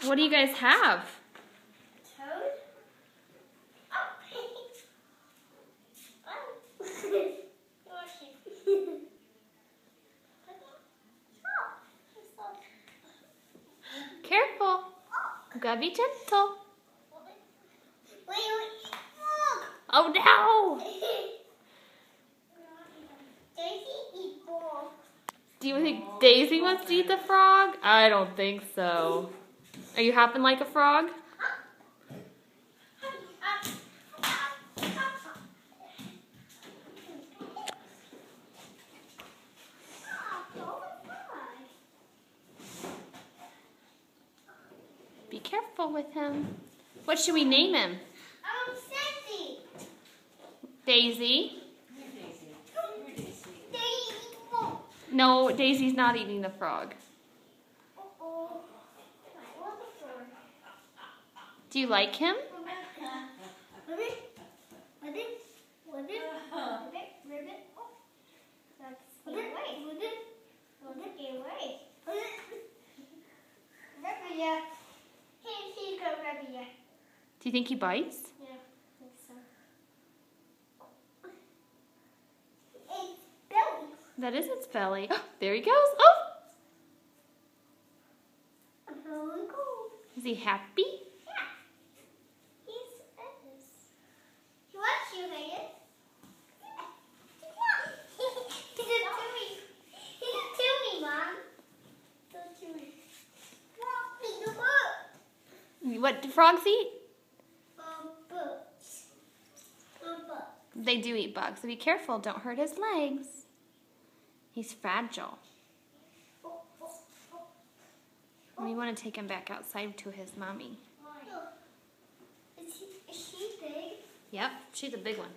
What do you guys have? Toad? Careful. You gotta be gentle. Oh no! Do you think Daisy wants to eat the frog? I don't think so. Are you hopping like a frog? Be careful with him. What should we name him? Sandy. Daisy? No, Daisy's not eating the frog. Do you like him? Do you think he bites? Yeah, I think so. It's belly. That is its belly. There he goes. Oh! Is he happy? Yeah. He's He wants you, Hayden. He did it to me. He did it to me, Mom. Don't do it. What do frogs eat? Bugs. They do eat bugs, so be careful. Don't hurt his legs. He's fragile. We want to take him back outside to his mommy. Is she big? Yep, she's a big one.